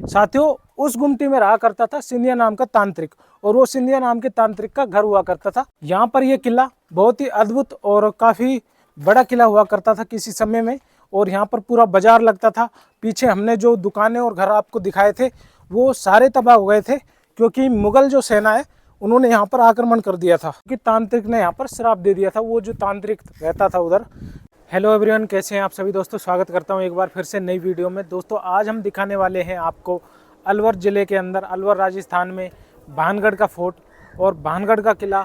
साथियों उस गुमटी में रहा करता था सिंधिया नाम का तांत्रिक, और वो सिंधिया नाम के तांत्रिक का घर हुआ करता था। यहाँ पर ये किला बहुत ही अद्भुत और काफ़ी बड़ा किला हुआ करता था किसी समय में, और यहाँ पर पूरा बाजार लगता था। पीछे हमने जो दुकानें और घर आपको दिखाए थे वो सारे तबाह हो गए थे, क्योंकि मुगल जो सेना है उन्होंने यहाँ पर आक्रमण कर दिया था, कि तांत्रिक ने यहाँ पर श्राप दे दिया था, वो जो तांत्रिक रहता था उधर। हेलो एवरीवन, कैसे हैं आप सभी दोस्तों। स्वागत करता हूं एक बार फिर से नई वीडियो में। दोस्तों आज हम दिखाने वाले हैं आपको अलवर ज़िले के अंदर, अलवर राजस्थान में भानगढ़ का फोर्ट और भानगढ़ का किला।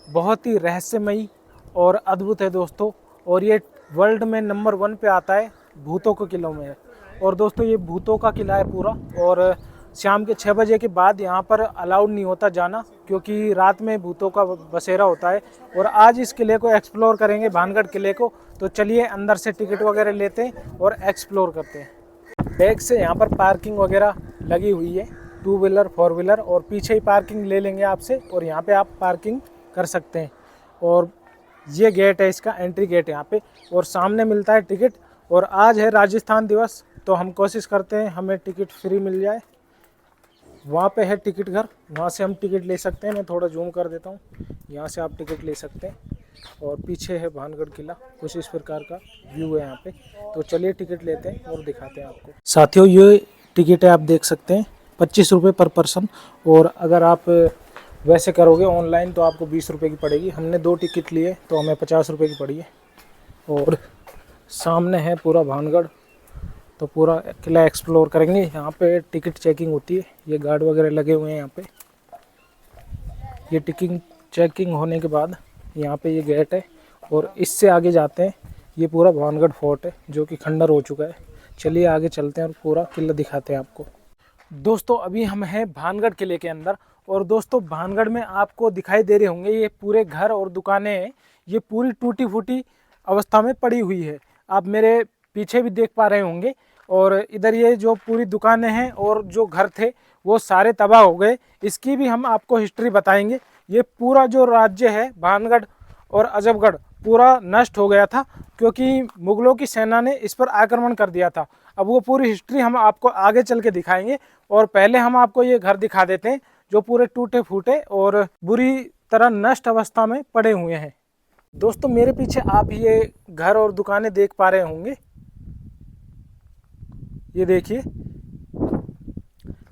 बहुत ही रहस्यमयी और अद्भुत है दोस्तों, और ये वर्ल्ड में नंबर 1 पे आता है भूतों के किलों में। और दोस्तों ये भूतों का किला है पूरा, और शाम के 6 बजे के बाद यहाँ पर अलाउड नहीं होता जाना, क्योंकि रात में भूतों का बसेरा होता है। और आज इस किले को एक्सप्लोर करेंगे, भानगढ़ किले को। तो चलिए अंदर से टिकट वगैरह लेते हैं और एक्सप्लोर करते हैं। बैक से यहाँ पर पार्किंग वगैरह लगी हुई है, 2 व्हीलर 4 व्हीलर, और पीछे ही पार्किंग ले लेंगे आपसे, और यहाँ पे आप पार्किंग कर सकते हैं। और ये गेट है, इसका एंट्री गेट यहाँ पे, और सामने मिलता है टिकट। और आज है राजस्थान दिवस, तो हम कोशिश करते हैं हमें टिकट फ्री मिल जाए। वहाँ पे है टिकट घर, वहाँ से हम टिकट ले सकते हैं। मैं थोड़ा जूम कर देता हूँ, यहाँ से आप टिकट ले सकते हैं। और पीछे है भानगढ़ किला, कुछ इस प्रकार का व्यू है यहाँ पे। तो चलिए टिकट लेते हैं और दिखाते हैं आपको। साथियों ये टिकट है, आप देख सकते हैं 25 रुपये पर पर्सन। और अगर आप वैसे करोगे ऑनलाइन तो आपको 20 रुपये की पड़ेगी। हमने 2 टिकट लिए तो हमें 50 रुपये की पड़ी है। और सामने है पूरा भानगढ़, तो पूरा किला एक्सप्लोर करेंगे। यहाँ पे टिकट चेकिंग होती है, ये गार्ड वगैरह लगे हुए हैं यहाँ पे। ये टिकट चेकिंग होने के बाद यहाँ पे ये गेट है, और इससे आगे जाते हैं। ये पूरा भानगढ़ फोर्ट है जो कि खंडर हो चुका है। चलिए आगे चलते हैं और पूरा किला दिखाते हैं आपको। दोस्तों अभी हम हैं भानगढ़ किले के अंदर, और दोस्तों भानगढ़ में आपको दिखाई दे रहे होंगे ये पूरे घर और दुकानें हैं, ये पूरी टूटी फूटी अवस्था में पड़ी हुई है। आप मेरे पीछे भी देख पा रहे होंगे। और इधर ये जो पूरी दुकानें हैं और जो घर थे वो सारे तबाह हो गए। इसकी भी हम आपको हिस्ट्री बताएंगे। ये पूरा जो राज्य है भानगढ़ और अजबगढ़ पूरा नष्ट हो गया था, क्योंकि मुगलों की सेना ने इस पर आक्रमण कर दिया था। अब वो पूरी हिस्ट्री हम आपको आगे चल के दिखाएंगे, और पहले हम आपको ये घर दिखा देते हैं जो पूरे टूटे फूटे और बुरी तरह नष्ट अवस्था में पड़े हुए हैं। दोस्तों मेरे पीछे आप ये घर और दुकानें देख पा रहे होंगे। ये देखिए,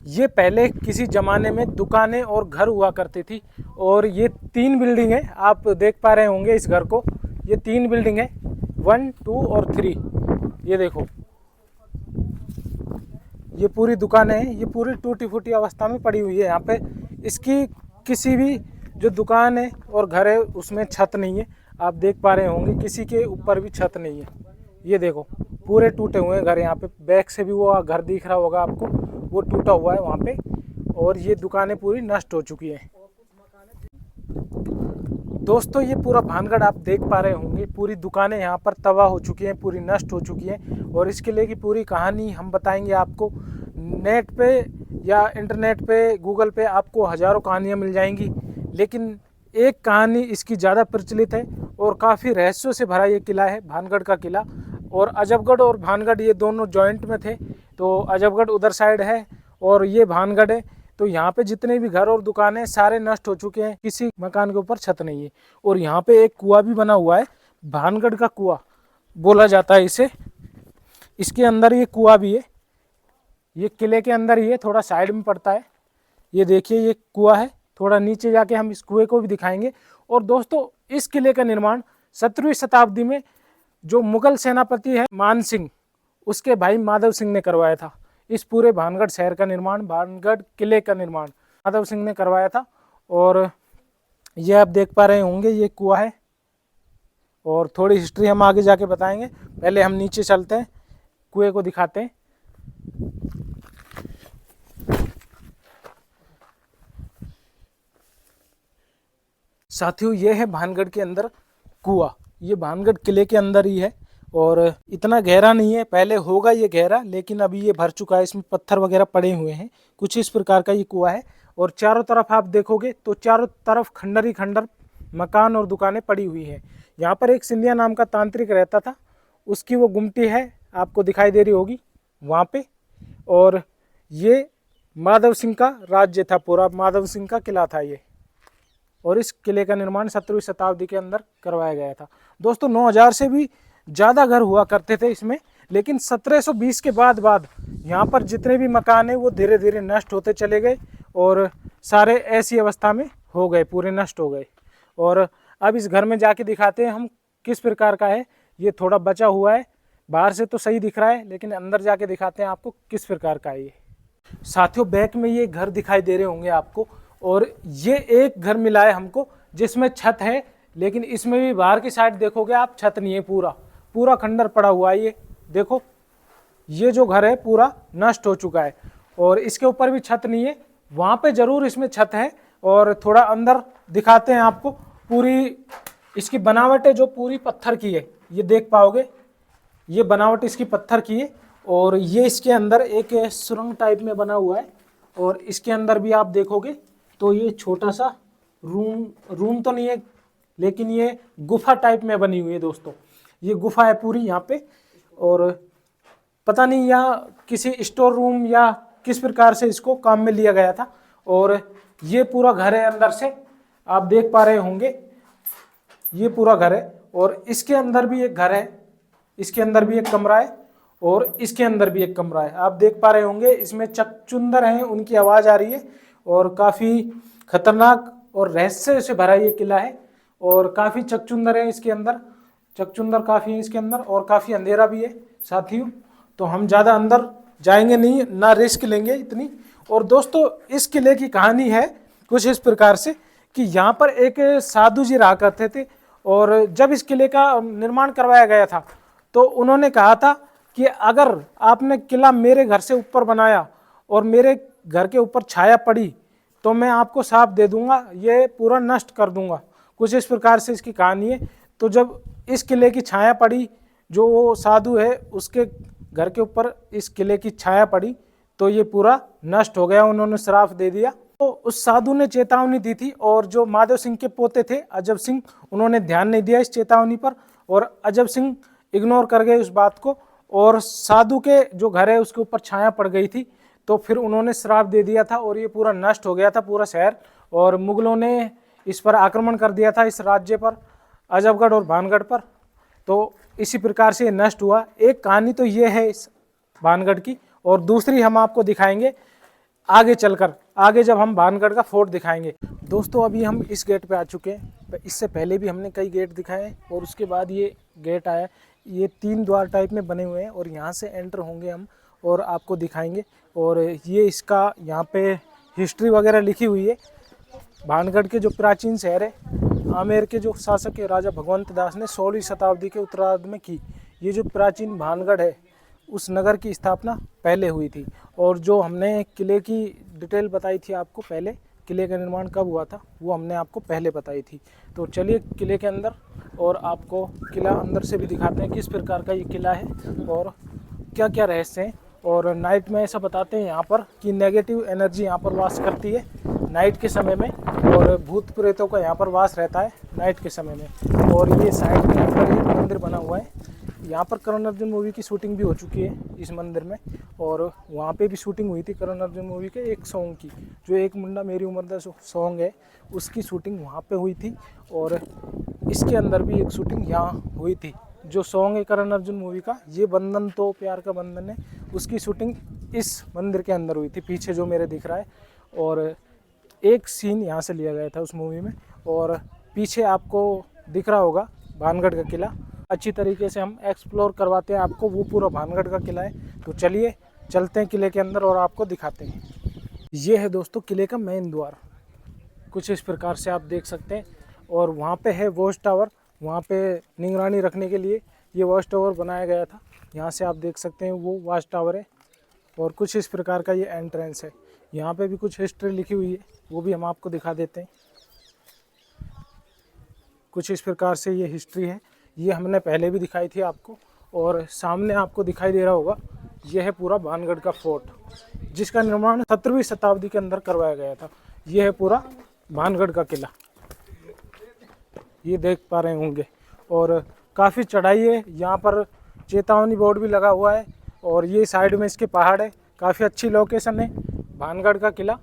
ये पहले किसी ज़माने में दुकानें और घर हुआ करती थी। और ये 3 बिल्डिंग है, आप देख पा रहे होंगे इस घर को। ये 3 बिल्डिंग है, 1 2 और 3। ये देखो, ये पूरी दुकानें हैं, ये पूरी टूटी फूटी अवस्था में पड़ी हुई है। यहाँ पे इसकी किसी भी जो दुकान है और घर है उसमें छत नहीं है। आप देख पा रहे होंगे किसी के ऊपर भी छत नहीं है। ये देखो पूरे टूटे हुए हैं घर। यहाँ पे बैक से भी वो घर दिख रहा होगा आपको, वो टूटा हुआ है वहाँ पे। और ये दुकानें पूरी नष्ट हो चुकी हैं। दोस्तों ये पूरा भानगढ़ आप देख पा रहे होंगे, पूरी दुकानें यहाँ पर तबाह हो चुकी हैं, पूरी नष्ट हो चुकी हैं। और इस किले की पूरी कहानी हम बताएंगे आपको। नेट पे या इंटरनेट पे, गूगल पे आपको हज़ारों कहानियाँ मिल जाएंगी, लेकिन एक कहानी इसकी ज़्यादा प्रचलित है और काफ़ी रहस्यों से भरा ये किला है, भानगढ़ का किला। और अजबगढ़ और भानगढ़ ये दोनों जॉइंट में थे, तो अजबगढ़ उधर साइड है और ये भानगढ़ है। तो यहाँ पे जितने भी घर और दुकानें सारे नष्ट हो चुके हैं, किसी मकान के ऊपर छत नहीं है। और यहाँ पे एक कुआं भी बना हुआ है, भानगढ़ का कुआं बोला जाता है इसे। इसके अंदर ये कुआं भी है, ये किले के अंदर ही है, थोड़ा साइड में पड़ता है। ये देखिए ये कुआं है, थोड़ा नीचे जाके हम इस कुएं को भी दिखाएंगे। और दोस्तों इस किले का निर्माण 17वीं शताब्दी में जो मुगल सेनापति है मान सिंह, उसके भाई माधव सिंह ने करवाया था। इस पूरे भानगढ़ शहर का निर्माण, भानगढ़ किले का निर्माण माधव सिंह ने करवाया था। और ये आप देख पा रहे होंगे ये कुआं है, और थोड़ी हिस्ट्री हम आगे जाके बताएंगे। पहले हम नीचे चलते हैं, कुएं को दिखाते हैं। साथियों ये है भानगढ़ के अंदर कुआं, ये भानगढ़ किले के अंदर ही है। और इतना गहरा नहीं है, पहले होगा ये गहरा, लेकिन अभी ये भर चुका है, इसमें पत्थर वगैरह पड़े हुए हैं। कुछ इस प्रकार का ये कुआं है। और चारों तरफ आप देखोगे तो चारों तरफ खंडर ही खंडर मकान और दुकानें पड़ी हुई हैं। यहाँ पर एक सिंधिया नाम का तांत्रिक रहता था, उसकी वो गुमटी है, आपको दिखाई दे रही होगी वहाँ पे। और ये माधव सिंह का राज्य था, पूरा माधव सिंह का किला था ये। और इस किले का निर्माण 17वीं शताब्दी के अंदर करवाया गया था। दोस्तों 9000 से भी ज़्यादा घर हुआ करते थे इसमें, लेकिन 1720 के बाद यहाँ पर जितने भी मकान हैं वो धीरे धीरे नष्ट होते चले गए और सारे ऐसी अवस्था में हो गए, पूरे नष्ट हो गए। और अब इस घर में जाके दिखाते हैं हम किस प्रकार का है। ये थोड़ा बचा हुआ है, बाहर से तो सही दिख रहा है, लेकिन अंदर जाके दिखाते हैं आपको किस प्रकार का है ये। साथियों बैक में ये घर दिखाई दे रहे होंगे आपको, और ये एक घर मिला है हमको जिसमें छत है, लेकिन इसमें भी बाहर की साइड देखोगे आप छत नहीं है, पूरा खंडर पड़ा हुआ है। ये देखो, ये जो घर है पूरा नष्ट हो चुका है और इसके ऊपर भी छत नहीं है। वहाँ पे जरूर इसमें छत है। और थोड़ा अंदर दिखाते हैं आपको, पूरी इसकी बनावट है जो पूरी पत्थर की है, ये देख पाओगे, ये बनावट इसकी पत्थर की है। और ये इसके अंदर एक सुरंग टाइप में बना हुआ है, और इसके अंदर भी आप देखोगे तो ये छोटा सा रूम तो नहीं है, लेकिन ये गुफा टाइप में बनी हुई है। दोस्तों ये गुफा है पूरी यहाँ पे, और पता नहीं यहाँ किसी स्टोर रूम या किस प्रकार से इसको काम में लिया गया था। और ये पूरा घर है, अंदर से आप देख पा रहे होंगे, ये पूरा घर है। और इसके अंदर भी एक घर है, इसके अंदर भी एक कमरा है, और इसके अंदर भी एक कमरा है, आप देख पा रहे होंगे। इसमें चकचुंदर हैं, उनकी आवाज़ आ रही है, और काफ़ी खतरनाक और रहस्य से भरा ये किला है। और काफ़ी चकचुंदर है इसके अंदर, चकचुंदर काफ़ी है इसके अंदर, और काफ़ी अंधेरा भी है साथियों। तो हम ज़्यादा अंदर जाएंगे नहीं, ना रिस्क लेंगे इतनी। और दोस्तों इस किले की कहानी है कुछ इस प्रकार से कि यहाँ पर एक साधु जी रहा करते थे, और जब इस किले का निर्माण करवाया गया था तो उन्होंने कहा था कि अगर आपने किला मेरे घर से ऊपर बनाया और मेरे घर के ऊपर छाया पड़ी तो मैं आपको श्राप दे दूंगा, ये पूरा नष्ट कर दूंगा। कुछ इस प्रकार से इसकी कहानी है। तो जब इस किले की छाया पड़ी, जो वो साधु है उसके घर के ऊपर इस किले की छाया पड़ी, तो ये पूरा नष्ट हो गया, उन्होंने श्राप दे दिया। तो उस साधु ने चेतावनी दी थी, और जो माधव सिंह के पोते थे अजब सिंह, उन्होंने ध्यान नहीं दिया इस चेतावनी पर, और अजब सिंह इग्नोर कर गए उस बात को, और साधु के जो घर है उसके ऊपर छाया पड़ गई थी। तो फिर उन्होंने श्राप दे दिया था, और ये पूरा नष्ट हो गया था पूरा शहर। और मुगलों ने इस पर आक्रमण कर दिया था, इस राज्य पर, अजबगढ़ और भानगढ़ पर। तो इसी प्रकार से ये नष्ट हुआ। एक कहानी तो ये है इस भानगढ़ की, और दूसरी हम आपको दिखाएंगे आगे चलकर, आगे जब हम भानगढ़ का फोर्ट दिखाएंगे। दोस्तों अभी हम इस गेट पे आ चुके हैं, इससे पहले भी हमने कई गेट दिखाए, और उसके बाद ये गेट आया। ये 3 द्वार टाइप में बने हुए हैं, और यहाँ से एंटर होंगे हम और आपको दिखाएंगे। और ये इसका यहाँ पे हिस्ट्री वगैरह लिखी हुई है। भानगढ़ के जो प्राचीन शहर है, आमेर के जो शासक है राजा भगवंत दास ने 16वीं शताब्दी के उत्तरार्ध में की। ये जो प्राचीन भानगढ़ है उस नगर की स्थापना पहले हुई थी। और जो हमने किले की डिटेल बताई थी आपको पहले, किले का निर्माण कब हुआ था वो हमने आपको पहले बताई थी। तो चलिए किले के अंदर, और आपको किला अंदर से भी दिखाते हैं किस प्रकार का ये किला है और क्या क्या रहस्य हैं। और नाइट में ऐसा बताते हैं यहाँ पर कि नेगेटिव एनर्जी यहाँ पर वास करती है नाइट के समय में, और भूत प्रेतों का यहाँ पर वास रहता है नाइट के समय में। और ये साइड में यहाँ पर एक मंदिर बना हुआ है, यहाँ पर करण अर्जुन मूवी की शूटिंग भी हो चुकी है इस मंदिर में, और वहाँ पे भी शूटिंग हुई थी करण अर्जुन मूवी के एक सॉन्ग की, जो एक मुंडा मेरी उम्र दा सॉन्ग है, उसकी शूटिंग वहाँ पे हुई थी। और इसके अंदर भी एक शूटिंग यहाँ हुई थी, जो सॉन्ग है करण अर्जुन मूवी का, ये बंधन तो प्यार का बंधन है, उसकी शूटिंग इस मंदिर के अंदर हुई थी, पीछे जो मेरे दिख रहा है। और एक सीन यहाँ से लिया गया था उस मूवी में। और पीछे आपको दिख रहा होगा भानगढ़ का किला, अच्छी तरीके से हम एक्सप्लोर करवाते हैं आपको, वो पूरा भानगढ़ का किला है। तो चलिए चलते हैं किले के अंदर और आपको दिखाते हैं। ये है दोस्तों किले का मेन द्वार, कुछ इस प्रकार से आप देख सकते हैं। और वहाँ पे है वॉच टावर, वहाँ पे निगरानी रखने के लिए ये वॉच टावर बनाया गया था, यहाँ से आप देख सकते हैं वो वॉच टावर है। और कुछ इस प्रकार का ये एंट्रेंस है, यहाँ पे भी कुछ हिस्ट्री लिखी हुई है, वो भी हम आपको दिखा देते हैं। कुछ इस प्रकार से ये हिस्ट्री है, ये हमने पहले भी दिखाई थी आपको। और सामने आपको दिखाई दे रहा होगा, यह है पूरा भानगढ़ का फोर्ट, जिसका निर्माण 17वीं शताब्दी के अंदर करवाया गया था। यह है पूरा भानगढ़ का किला, ये देख पा रहे होंगे। और काफ़ी चढ़ाई है, यहाँ पर चेतावनी बोर्ड भी लगा हुआ है, और ये साइड में इसके पहाड़ है, काफ़ी अच्छी लोकेशन है। भानगढ़ का किला,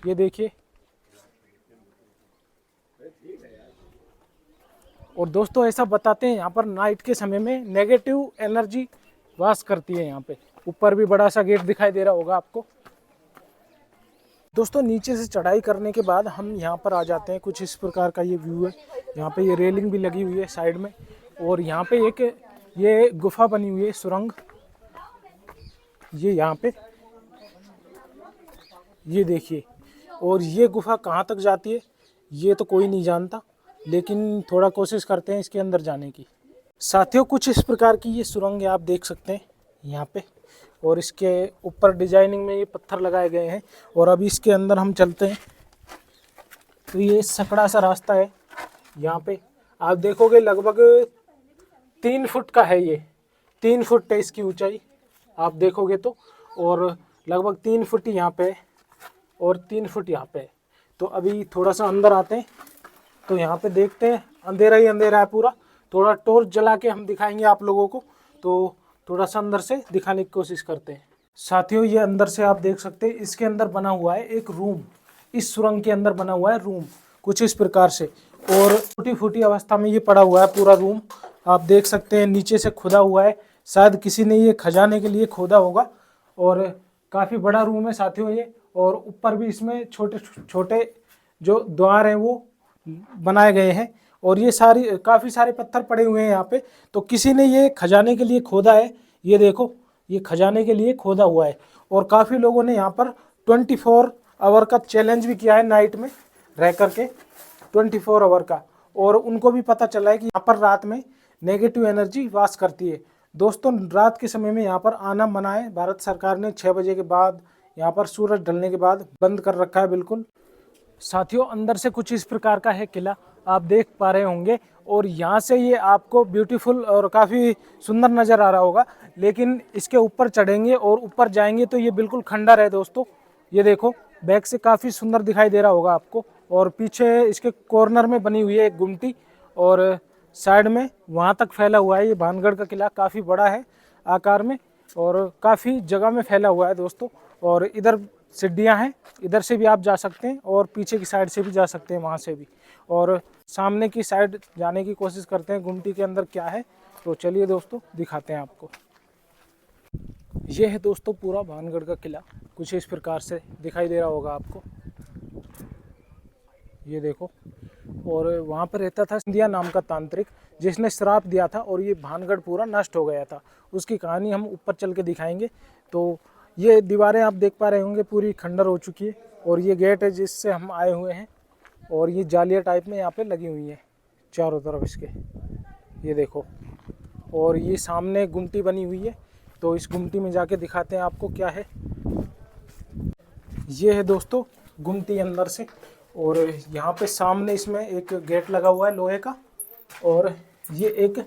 ये देखिए। और दोस्तों ऐसा बताते हैं यहाँ पर नाइट के समय में नेगेटिव एनर्जी वास करती है यहाँ पे। ऊपर भी बड़ा सा गेट दिखाई दे रहा होगा आपको। दोस्तों नीचे से चढ़ाई करने के बाद हम यहाँ पर आ जाते हैं। कुछ इस प्रकार का ये व्यू है। यहाँ पे ये रेलिंग भी लगी हुई है साइड में, और यहाँ पे एक ये गुफा बनी हुई है, सुरंग। ये यहाँ पे ये देखिए। और ये गुफा कहाँ तक जाती है ये तो कोई नहीं जानता, लेकिन थोड़ा कोशिश करते हैं इसके अंदर जाने की। साथियों कुछ इस प्रकार की ये सुरंग आप देख सकते हैं यहाँ पे, और इसके ऊपर डिजाइनिंग में ये पत्थर लगाए गए हैं। और अभी इसके अंदर हम चलते हैं तो ये सकड़ा सा रास्ता है। यहाँ पे आप देखोगे लगभग 3 फुट का है, ये 3 फुट है इसकी ऊंचाई आप देखोगे तो, और लगभग 3 फुट यहाँ पे और 3 फुट यहाँ पे। तो अभी थोड़ा सा अंदर आते हैं तो यहाँ पे देखते हैं, अंधेरा ही अंधेरा है पूरा। थोड़ा टॉर्च जला के हम दिखाएंगे आप लोगों को, तो थोड़ा सा अंदर से दिखाने की कोशिश करते हैं। साथियों ये अंदर से आप देख सकते हैं, इसके अंदर बना हुआ है एक रूम। इस सुरंग के अंदर बना हुआ है रूम कुछ इस प्रकार से, और टूटी फूटी अवस्था में ये पड़ा हुआ है पूरा रूम। आप देख सकते हैं नीचे से खुदा हुआ है, शायद किसी ने ये खजाने के लिए खोदा होगा। और काफ़ी बड़ा रूम है साथियों ये। और ऊपर भी इसमें छोटे छोटे जो द्वार हैं वो बनाए गए हैं। और ये काफ़ी सारे पत्थर पड़े हुए हैं यहाँ पे। तो किसी ने ये खजाने के लिए खोदा है। ये देखो ये खजाने के लिए खोदा हुआ है। और काफ़ी लोगों ने यहाँ पर 24 आवर का चैलेंज भी किया है, नाइट में रह करके 24 आवर का। और उनको भी पता चला है कि यहाँ पर रात में नेगेटिव एनर्जी वास करती है। दोस्तों रात के समय में यहाँ पर आना मना है। भारत सरकार ने 6 बजे के बाद, यहाँ पर सूरज ढलने के बाद बंद कर रखा है बिल्कुल। साथियों अंदर से कुछ इस प्रकार का है किला, आप देख पा रहे होंगे। और यहाँ से ये आपको ब्यूटीफुल और काफ़ी सुंदर नज़र आ रहा होगा, लेकिन इसके ऊपर चढ़ेंगे और ऊपर जाएंगे तो ये बिल्कुल खंडर है दोस्तों। ये देखो बैक से काफ़ी सुंदर दिखाई दे रहा होगा आपको। और पीछे इसके कॉर्नर में बनी हुई है एक गुमटी, और साइड में वहाँ तक फैला हुआ है ये भानगढ़ का किला। काफ़ी बड़ा है आकार में और काफ़ी जगह में फैला हुआ है दोस्तों। और इधर सीढ़ियाँ हैं, इधर से भी आप जा सकते हैं और पीछे की साइड से भी जा सकते हैं, वहाँ से भी। और सामने की साइड जाने की कोशिश करते हैं गुमटी के अंदर क्या है। तो चलिए दोस्तों दिखाते हैं आपको। ये है दोस्तों पूरा भानगढ़ का किला, कुछ इस प्रकार से दिखाई दे रहा होगा आपको। ये देखो। और वहाँ पर रहता था सिंधिया नाम का तांत्रिक, जिसने श्राप दिया था और ये भानगढ़ पूरा नष्ट हो गया था। उसकी कहानी हम ऊपर चल के दिखाएंगे। तो ये दीवारें आप देख पा रहे होंगे पूरी खंडर हो चुकी है। और ये गेट है जिससे हम आए हुए हैं। और ये जालिया टाइप में यहाँ पे लगी हुई है चारों तरफ इसके, ये देखो। और ये सामने गुमटी बनी हुई है, तो इस गुमटी में जाके दिखाते हैं आपको क्या है। ये है दोस्तों गुमटी अंदर से। और यहाँ पे सामने इसमें एक गेट लगा हुआ है लोहे का। और ये एक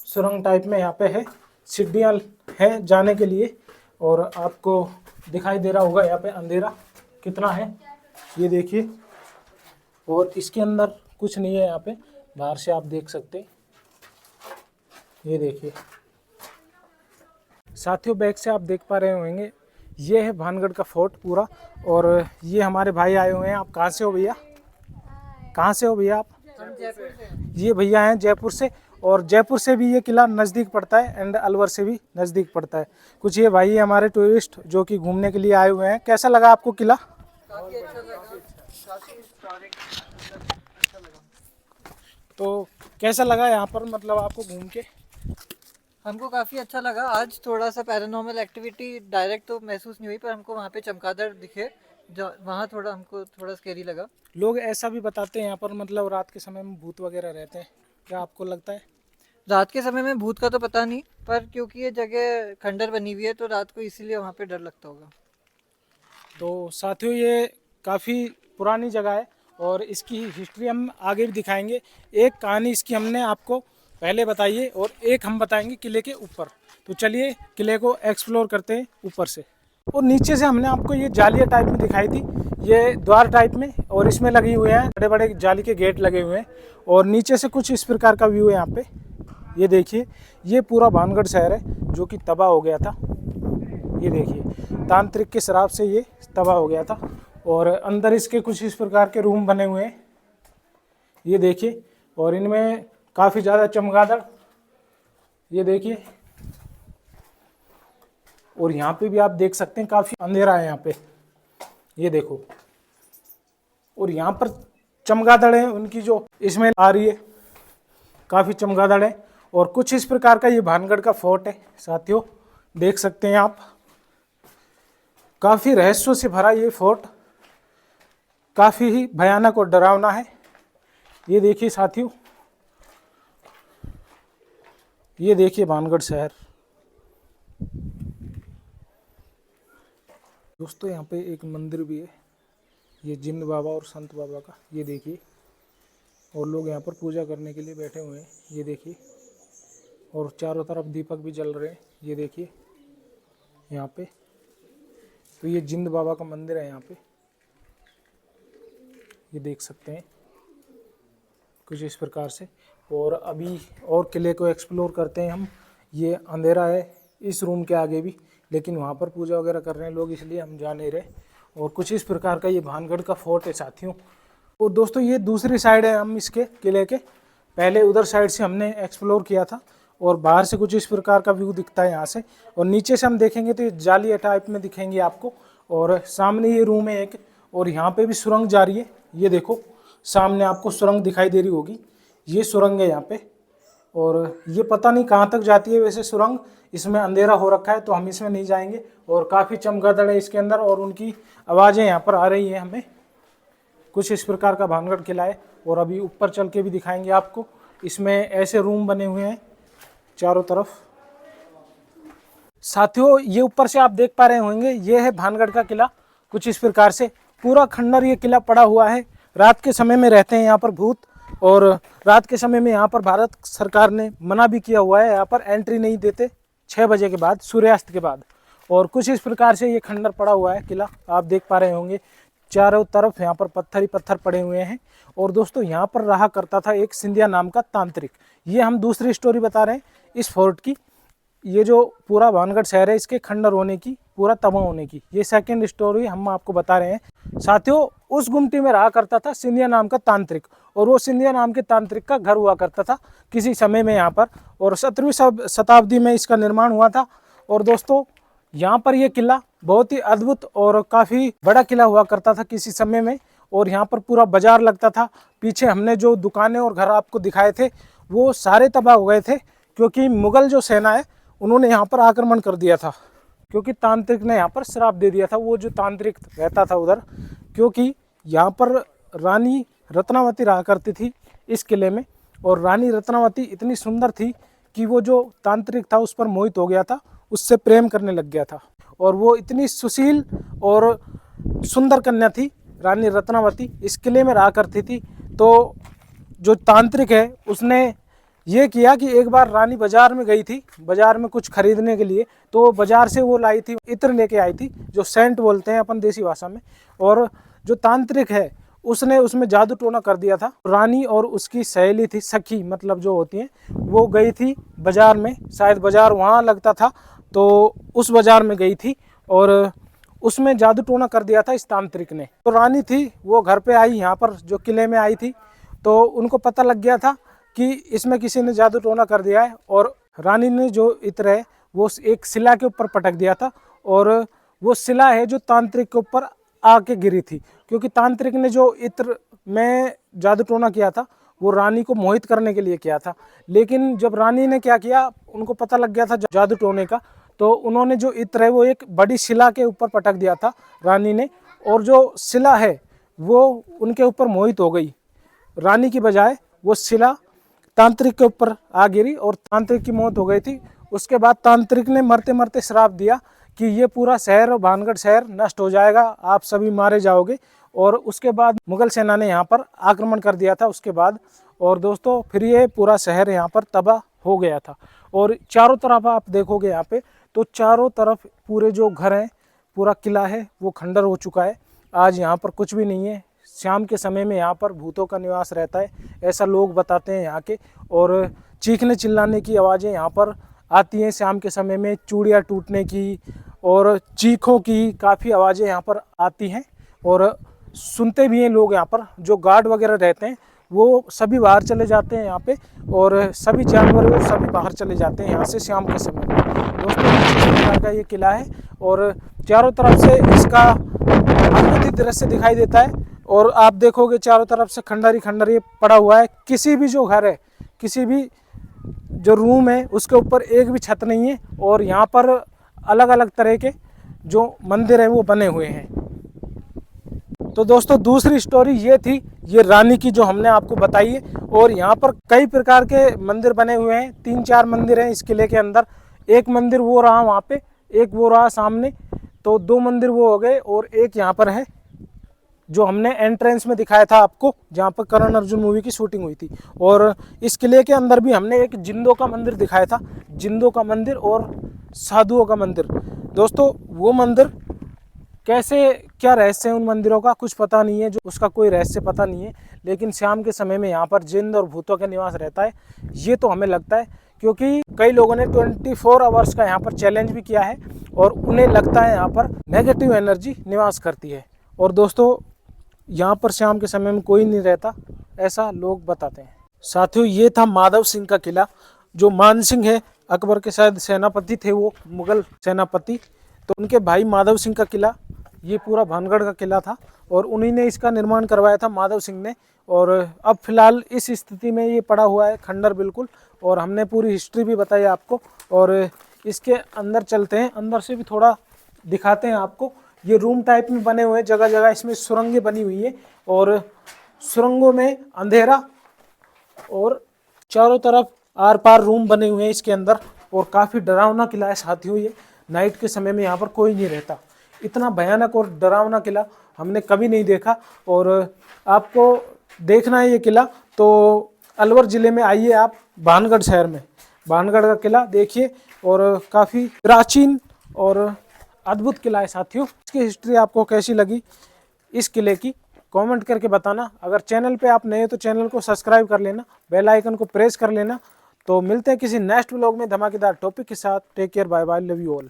सुरंग टाइप में यहाँ पे है, सीढ़ियाँ हैं जाने के लिए। और आपको दिखाई दे रहा होगा यहाँ पे अंधेरा कितना है, ये देखिए। और इसके अंदर कुछ नहीं है, यहाँ पे बाहर से आप देख सकते हैं, ये देखिए। साथियों बैक से आप देख पा रहे होंगे, ये है भानगढ़ का फोर्ट पूरा। और ये हमारे भाई आए हुए हैं। आप कहाँ से हो भैया? कहाँ से हो भैया आप? जयपुर से। ये भैया हैं जयपुर से। और जयपुर से भी ये किला नज़दीक पड़ता है एंड अलवर से भी नज़दीक पड़ता है। कुछ ये भाई हमारे टूरिस्ट जो कि घूमने के लिए आए हुए हैं। कैसा लगा आपको किला? काफी अच्छा लगा, काफी हिस्टोरिक अच्छा लगा। तो कैसा लगा यहाँ पर, मतलब आपको घूम के? हमको काफी अच्छा लगा। आज थोड़ा सा पैरानॉर्मल एक्टिविटी डायरेक्ट तो महसूस नहीं हुई, पर हमको वहाँ पे चमगादड़ दिखे, जो वहाँ थोड़ा हमको थोड़ा स्केरी लगा। लोग ऐसा भी बताते हैं यहाँ पर मतलब रात के समय में भूत वगैरह रहते हैं, क्या आपको लगता है? रात के समय में भूत का तो पता नहीं, पर क्योंकि ये जगह खंडर बनी हुई है तो रात को इसीलिए वहाँ पे डर लगता होगा। तो साथियों ये काफ़ी पुरानी जगह है और इसकी हिस्ट्री हम आगे भी दिखाएंगे। एक कहानी इसकी हमने आपको पहले बताई है और एक हम बताएंगे किले के ऊपर। तो चलिए किले को एक्सप्लोर करते हैं ऊपर से। और नीचे से हमने आपको ये जालिया टाइप में दिखाई थी, ये द्वार टाइप में, और इसमें लगी हुए हैं बड़े बड़े जाली के गेट लगे हुए हैं। और नीचे से कुछ इस प्रकार का व्यू है यहाँ पे, ये देखिए। ये पूरा भानगढ़ शहर है जो कि तबाह हो गया था, ये देखिए तांत्रिक के शराब से ये तबाह हो गया था। और अंदर इसके कुछ इस प्रकार के रूम बने हुए हैं, ये देखिए। और इनमें काफ़ी ज़्यादा चमगादड़, ये देखिए। और यहाँ पे भी आप देख सकते हैं काफ़ी अंधेरा है यहाँ पे, ये देखो। और यहाँ पर चमगादड़ है उनकी जो इसमें आ रही है, काफ़ी चमगादड़ है। और कुछ इस प्रकार का ये भानगढ़ का फोर्ट है साथियों, देख सकते हैं आप। काफ़ी रहस्यों से भरा ये फोर्ट, काफ़ी ही भयानक और डरावना है। ये देखिए साथियों, ये देखिए भानगढ़ शहर। दोस्तों यहाँ पे एक मंदिर भी है, ये जिंद बाबा और संत बाबा का, ये देखिए। और लोग यहाँ पर पूजा करने के लिए बैठे हुए हैं, ये देखिए। और चारों तरफ दीपक भी जल रहे हैं, ये देखिए यहाँ पे। तो ये जिंद बाबा का मंदिर है यहाँ पे, ये देख सकते हैं कुछ इस प्रकार से। और अभी और किले को एक्सप्लोर करते हैं हम। ये अंधेरा है इस रूम के आगे भी, लेकिन वहाँ पर पूजा वगैरह कर रहे हैं लोग, इसलिए हम जा नहीं रहे। और कुछ इस प्रकार का ये भानगढ़ का फोर्ट है साथियों। और दोस्तों ये दूसरी साइड है हम इसके किले के, पहले उधर साइड से हमने एक्सप्लोर किया था। और बाहर से कुछ इस प्रकार का व्यू दिखता है यहाँ से। और नीचे से हम देखेंगे तो ये जाली टाइप में दिखेंगे आपको। और सामने ये रूम है एक, और यहाँ पे भी सुरंग जा रही है, ये देखो सामने आपको सुरंग दिखाई दे रही होगी, ये सुरंग है यहाँ पे। और ये पता नहीं कहाँ तक जाती है वैसे सुरंग, इसमें अंधेरा हो रखा है तो हम इसमें नहीं जाएंगे। और काफ़ी चमगादड़ है इसके अंदर, और उनकी आवाज़ें यहाँ पर आ रही हैं हमें। कुछ इस प्रकार का भानगढ़ किला है। और अभी ऊपर चल के भी दिखाएंगे आपको। इसमें ऐसे रूम बने हुए हैं चारों तरफ। साथियों ये ऊपर से आप देख पा रहे होंगे, ये है भानगढ़ का किला। कुछ इस प्रकार से पूरा खंडर ये किला पड़ा हुआ है। रात के समय में रहते हैं यहाँ पर भूत, और रात के समय में यहाँ पर भारत सरकार ने मना भी किया हुआ है, यहाँ पर एंट्री नहीं देते 6 बजे के बाद, सूर्यास्त के बाद। और कुछ इस प्रकार से ये खंडर पड़ा हुआ है किला, आप देख पा रहे होंगे। चारों तरफ यहाँ पर पत्थर ही पत्थर पड़े हुए हैं। और दोस्तों यहाँ पर रहा करता था एक सिंधिया नाम का तांत्रिक। ये हम दूसरी स्टोरी बता रहे हैं इस फोर्ट की। ये जो पूरा भानगढ़ शहर है इसके खंडर होने की, पूरा तबाह होने की, ये सेकंड स्टोरी हम आपको बता रहे हैं साथियों। उस गुमटी में रहा करता था सिंधिया नाम का तांत्रिक, और वो सिंधिया नाम के तांत्रिक का घर हुआ करता था किसी समय में यहाँ पर। और 17वीं शताब्दी में इसका निर्माण हुआ था। और दोस्तों यहाँ पर ये किला बहुत ही अद्भुत और काफ़ी बड़ा किला हुआ करता था किसी समय में। और यहाँ पर पूरा बाजार लगता था। पीछे हमने जो दुकानें और घर आपको दिखाए थे वो सारे तबाह हो गए थे, क्योंकि मुगल जो सेना है उन्होंने यहाँ पर आक्रमण कर दिया था, क्योंकि तांत्रिक ने यहाँ पर श्राप दे दिया था। वो जो तांत्रिक रहता था उधर, क्योंकि यहाँ पर रानी रत्नावती रहा करती थी इस किले में। और रानी रत्नावती इतनी सुंदर थी कि वो जो तांत्रिक था उस पर मोहित हो गया था, उससे प्रेम करने लग गया था। और वो इतनी सुशील और सुंदर कन्या थी रानी रत्नावती, इस किले में रहा करती थी। तो जो तांत्रिक है उसने ये किया कि एक बार रानी बाजार में गई थी, बाजार में कुछ खरीदने के लिए। तो बाजार से वो लाई थी, इत्र लेके आई थी, जो सेंट बोलते हैं अपन देसी भाषा में। और जो तांत्रिक है उसने उसमें जादू टोना कर दिया था। रानी और उसकी सहेली थी, सखी मतलब जो होती हैं, वो गई थी बाजार में, शायद बाजार वहाँ लगता था, तो उस बाजार में गई थी और उसमें जादू टोना कर दिया था इस तांत्रिक ने। तो रानी थी वो घर पे आई, यहाँ पर जो किले में आई थी, तो उनको पता लग गया था कि इसमें किसी ने जादू टोना कर दिया है। और रानी ने जो इत्र है वो एक शिला के ऊपर पटक दिया था, और वो शिला है जो तांत्रिक के ऊपर आके गिरी थी, क्योंकि तांत्रिक ने जो इत्र में जादू टोना किया था वो रानी को मोहित करने के लिए किया था। लेकिन जब रानी ने क्या किया, उनको पता लग गया था जादू टोने का, तो उन्होंने जो इत्र है वो एक बड़ी शिला के ऊपर पटक दिया था रानी ने। और जो शिला है वो उनके ऊपर मोहित हो गई, रानी की बजाय वो शिला तांत्रिक के ऊपर आ गिरी और तांत्रिक की मौत हो गई थी। उसके बाद तांत्रिक ने मरते मरते श्राप दिया कि ये पूरा शहर, भानगढ़ शहर नष्ट हो जाएगा, आप सभी मारे जाओगे। और उसके बाद मुगल सेना ने यहाँ पर आक्रमण कर दिया था उसके बाद। और दोस्तों फिर ये पूरा शहर यहाँ पर तबाह हो गया था। और चारों तरफ आप देखोगे यहाँ पे, तो चारों तरफ पूरे जो घर हैं, पूरा किला है वो खंडर हो चुका है। आज यहाँ पर कुछ भी नहीं है। शाम के समय में यहाँ पर भूतों का निवास रहता है, ऐसा लोग बताते हैं यहाँ के। और चीखने चिल्लाने की आवाज़ें यहाँ पर आती हैं शाम के समय में, चूड़ियाँ टूटने की, और चीखों की काफ़ी आवाज़ें यहाँ पर आती हैं और सुनते भी हैं लोग। यहाँ पर जो गार्ड वगैरह रहते हैं वो सभी बाहर चले जाते हैं यहाँ पे, और सभी जानवर और सभी बाहर चले जाते हैं यहाँ से शाम के समय में। दोस्तों इस प्रकार का ये किला है और चारों तरफ से इसका अद्भुत दृश्य दिखाई देता है। और आप देखोगे चारों तरफ से खंडर ही पड़ा हुआ है। किसी भी जो घर है, किसी भी जो रूम है उसके ऊपर एक भी छत नहीं है, और यहाँ पर अलग अलग तरह के जो मंदिर हैं वो बने हुए हैं। तो दोस्तों दूसरी स्टोरी ये थी, ये रानी की, जो हमने आपको बताई है। और यहाँ पर कई प्रकार के मंदिर बने हुए हैं, 3-4 मंदिर हैं इस किले के अंदर। एक मंदिर वो रहा वहाँ पे, एक वो रहा सामने, तो 2 मंदिर वो हो गए, और एक यहाँ पर है जो हमने एंट्रेंस में दिखाया था आपको, जहाँ पर करण अर्जुन मूवी की शूटिंग हुई थी। और इस किले के अंदर भी हमने एक जिंदों का मंदिर दिखाया था, जिंदों का मंदिर और साधुओं का मंदिर। दोस्तों वो मंदिर कैसे, क्या रहस्य है उन मंदिरों का कुछ पता नहीं है, जो उसका कोई रहस्य पता नहीं है। लेकिन शाम के समय में यहाँ पर जिन्न और भूतों का निवास रहता है, ये तो हमें लगता है, क्योंकि कई लोगों ने 24 आवर्स का यहाँ पर चैलेंज भी किया है और उन्हें लगता है यहाँ पर नेगेटिव एनर्जी निवास करती है। और दोस्तों यहाँ पर शाम के समय में कोई नहीं रहता, ऐसा लोग बताते हैं। साथियों ये था माधव सिंह का किला, जो मान सिंह है, अकबर के शायद सेनापति थे वो, मुगल सेनापति, तो उनके भाई माधव सिंह का किला, ये पूरा भानगढ़ का किला था और उन्हीं ने इसका निर्माण करवाया था, माधव सिंह ने। और अब फिलहाल इस स्थिति में ये पड़ा हुआ है खंडर बिल्कुल, और हमने पूरी हिस्ट्री भी बताई आपको। और इसके अंदर चलते हैं, अंदर से भी थोड़ा दिखाते हैं आपको। ये रूम टाइप में बने हुए हैं, जगह जगह इसमें सुरंगें बनी हुई है, और सुरंगों में अंधेरा और चारों तरफ आर पार रूम बने हुए हैं इसके अंदर। और काफ़ी डरावना किला है साथियों ये, नाइट के समय में यहाँ पर कोई नहीं रहता। इतना भयानक और डरावना किला हमने कभी नहीं देखा। और आपको देखना है ये किला तो अलवर ज़िले में आइए आप, भानगढ़ शहर में, भानगढ़ का किला देखिए, और काफ़ी प्राचीन और अद्भुत किला है साथियों। इसकी हिस्ट्री आपको कैसी लगी इस किले की, कमेंट करके बताना। अगर चैनल पे आप नए हो तो चैनल को सब्सक्राइब कर लेना, बेल आइकन को प्रेस कर लेना। तो मिलते हैं किसी नेक्स्ट व्लॉग में धमाकेदार टॉपिक के साथ। Take care, bye bye, love you all.